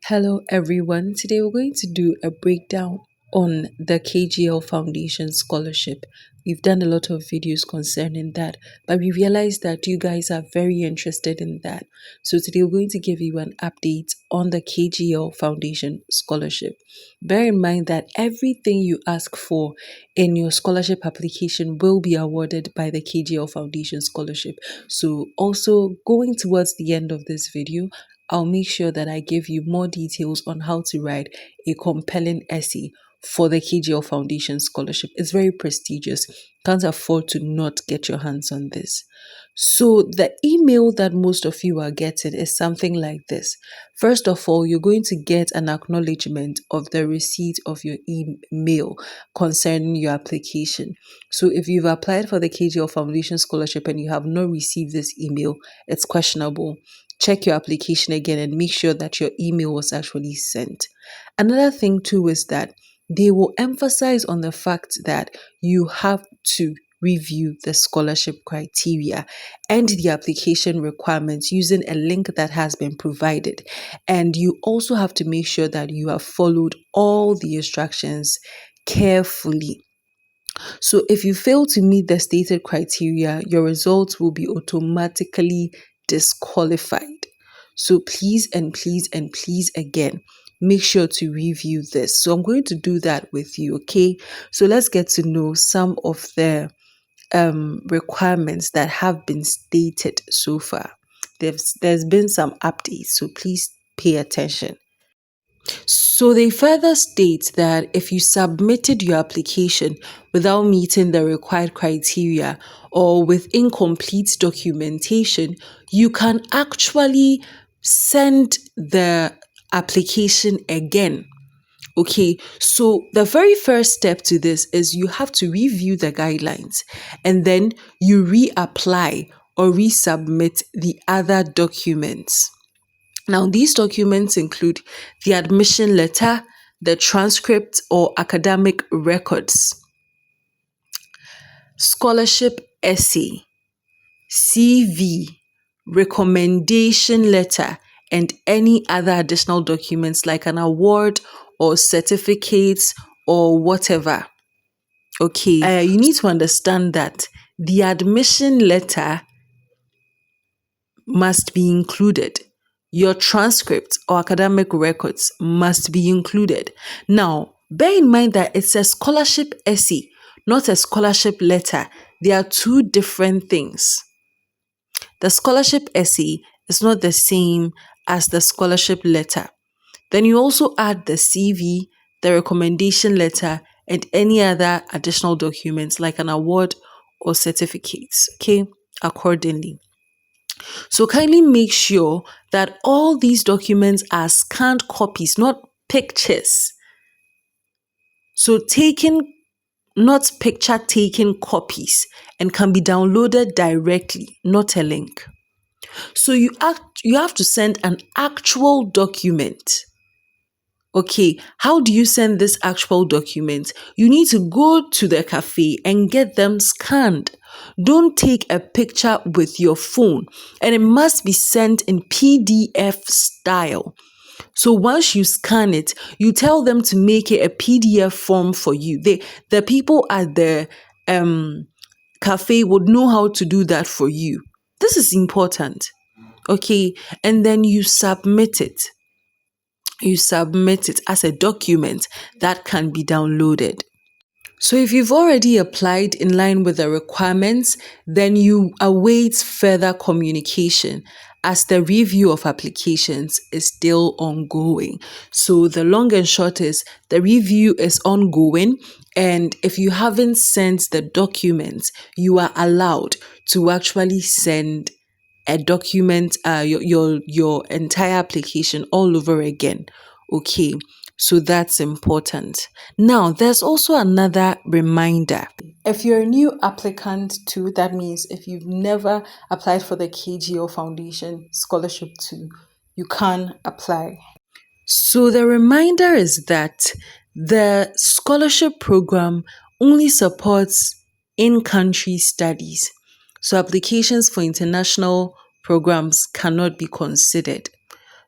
Hello everyone. Today we're going to do a breakdown on the KGL Foundation scholarship. We've done a lot of videos concerning that, but we realized that you guys are very interested in that. So today we're going to give you an update on the KGL Foundation scholarship. Bear in mind that everything you ask for in your scholarship application will be awarded by the KGL Foundation scholarship. So also going towards the end of this video, I'll make sure that I give you more details on how to write a compelling essay for the KGL Foundation scholarship. It's very prestigious. Can't afford to not get your hands on this. So, the email that most of you are getting is something like this. First of all, you're going to get an acknowledgement of the receipt of your email concerning your application. So, if you've applied for the KGL Foundation scholarship and you have not received this email, it's questionable. Check your application again and make sure that your email was actually sent. Another thing too is that they will emphasize on the fact that you have to review the scholarship criteria and the application requirements using a link that has been provided. And you also have to make sure that you have followed all the instructions carefully. So if you fail to meet the stated criteria, your results will be automatically disqualified. So please and please and please again, make sure to review this. So I'm going to do that with you, okay? So let's get to know some of the requirements that have been stated so far. There's been some updates, so please pay attention. So they further state that if you submitted your application without meeting the required criteria or with incomplete documentation, you can actually send the application again. Okay, so the very first step to this is you have to review the guidelines and then you reapply or resubmit the other documents. Now, these documents include the admission letter, the transcript or academic records, scholarship essay, CV, recommendation letter, and any other additional documents like an award or certificates or whatever. Okay, you need to understand that the admission letter must be included. Your transcript or academic records must be included. Now, bear in mind that it's a scholarship essay, not a scholarship letter. They are two different things. The scholarship essay is not the same as the scholarship letter. Then you also add the CV, the recommendation letter, and any other additional documents like an award or certificates, okay, accordingly. So kindly make sure that all these documents are scanned copies, not pictures. So not picture taken copies and can be downloaded directly, not a link. So you have to send an actual document. Okay, how do you send this actual document? You need to go to the cafe and get them scanned. Don't take a picture with your phone, and it must be sent in PDF style. So once you scan it, you tell them to make it a PDF form for you. The people at the cafe would know how to do that for you. This is important. Okay, and then you submit it. You submit it as a document that can be downloaded. So if you've already applied in line with the requirements, then you await further communication as the review of applications is still ongoing. So the long and short is the review is ongoing, and if you haven't sent the documents, you are allowed to actually send a document, your entire application all over again. Okay, so that's important. Now, there's also another reminder. If you're a new applicant too, that means if you've never applied for the KGL Foundation scholarship too, you can apply. So the reminder is that the scholarship program only supports in-country studies. So applications for international programs cannot be considered.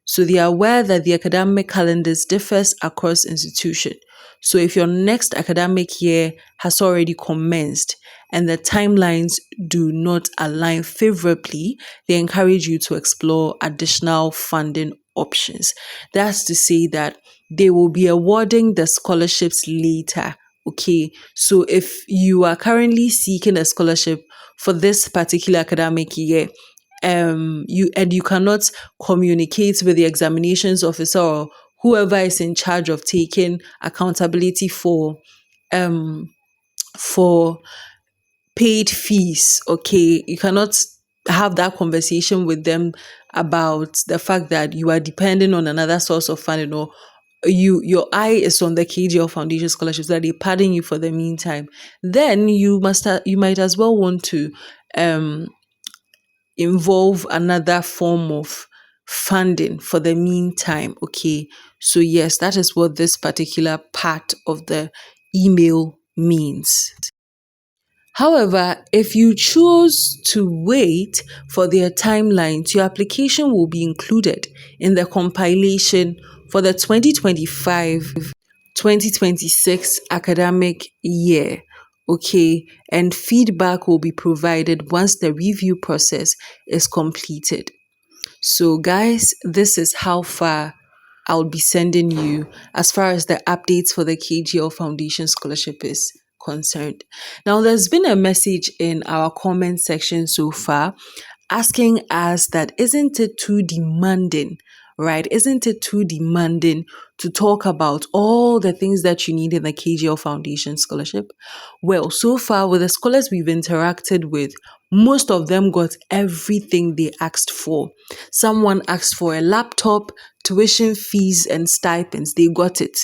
So they are aware that the academic calendars differs across institution. So if your next academic year has already commenced and the timelines do not align favorably, they encourage you to explore additional funding options. That's to say that they will be awarding the scholarships later. Okay, so if you are currently seeking a scholarship for this particular academic year, you cannot communicate with the examinations officer or whoever is in charge of taking accountability um for paid fees. Okay, you cannot have that conversation with them about the fact that you are depending on another source of funding, or your eye is on the KGL Foundation scholarships that they're padding you for the meantime. Then you might as well want to um involve another form of funding for the meantime. Okay, so yes, that is what this particular part of the email means. However, if you choose to wait for their timelines, your application will be included in the compilation for the 2025-2026 academic year. Okay, and feedback will be provided once the review process is completed. So, guys, this is how far I'll be sending you as far as the updates for the KGL Foundation Scholarship is concerned. Now, there's been a message in our comment section so far asking us that isn't it too demanding, right? Isn't it too demanding to talk about all the things that you need in the KGL Foundation Scholarship? Well, so far with the scholars we've interacted with, most of them got everything they asked for. Someone asked for a laptop, tuition fees, and stipends. They got it.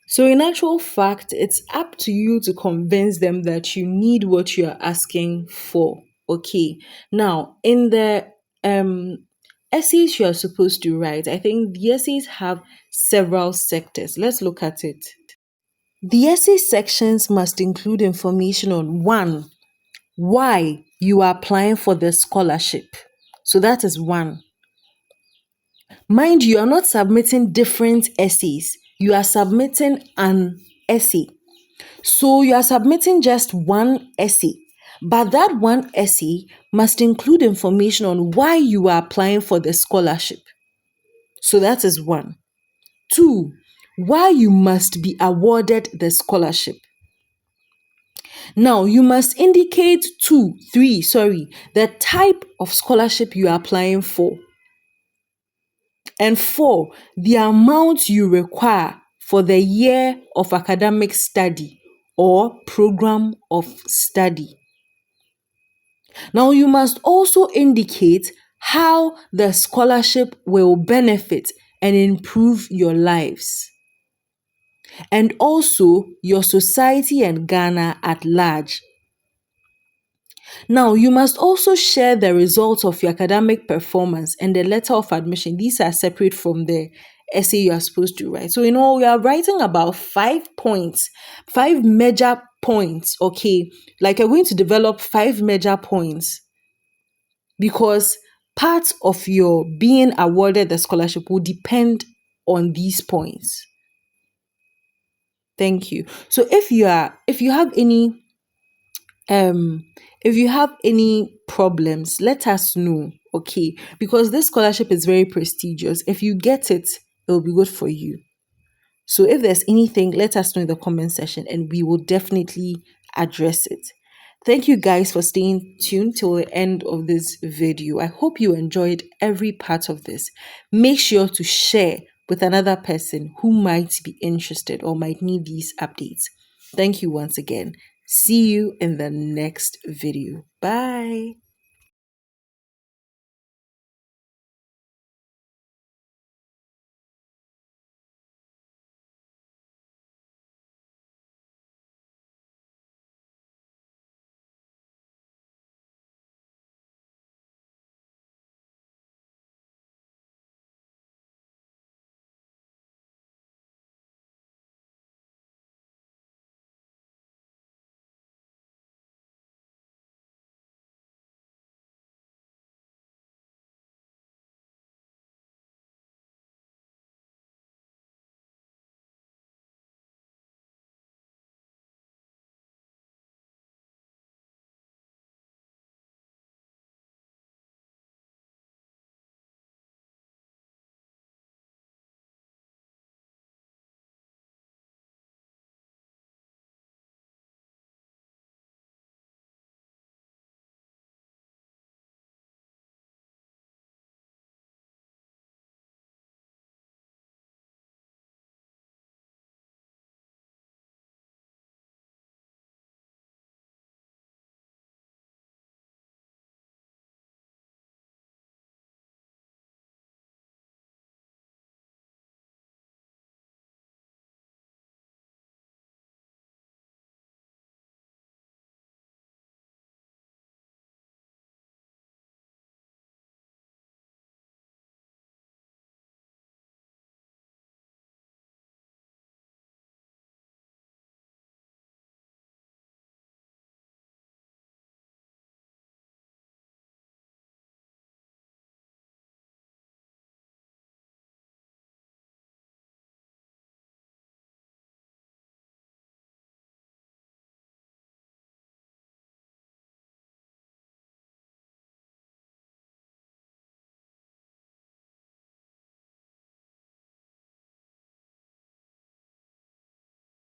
So, in actual fact, it's up to you to convince them that you need what you are asking for. Okay. Now, in the essays you are supposed to write, I think the essays have several sectors. Let's look at it. The essay sections must include information on one, why you are applying for the scholarship. So that is one. Mind you, are not submitting different essays. You are submitting an essay. So you are submitting just one essay. But that one essay must include information on why you are applying for the scholarship. So that is one. Two, why you must be awarded the scholarship. Now, you must indicate the type of scholarship you are applying for. And four, the amount you require for the year of academic study or program of study. Now, you must also indicate how the scholarship will benefit and improve your lives, and also your society and Ghana at large. Now, you must also share the results of your academic performance and the letter of admission. These are separate from the essay you are supposed to write. So, we are writing about 5 points, 5 major points, okay? Like, you're going to develop 5 major points because part of your being awarded the scholarship will depend on these points. Thank you. So, if you have any problems, let us know, okay? Because this scholarship is very prestigious. If you get it, it will be good for you. So if there's anything, let us know in the comment section and we will definitely address it. Thank you guys for staying tuned till the end of this video. I hope you enjoyed every part of this. Make sure to share with another person who might be interested or might need these updates. Thank you once again. See you in the next video. Bye.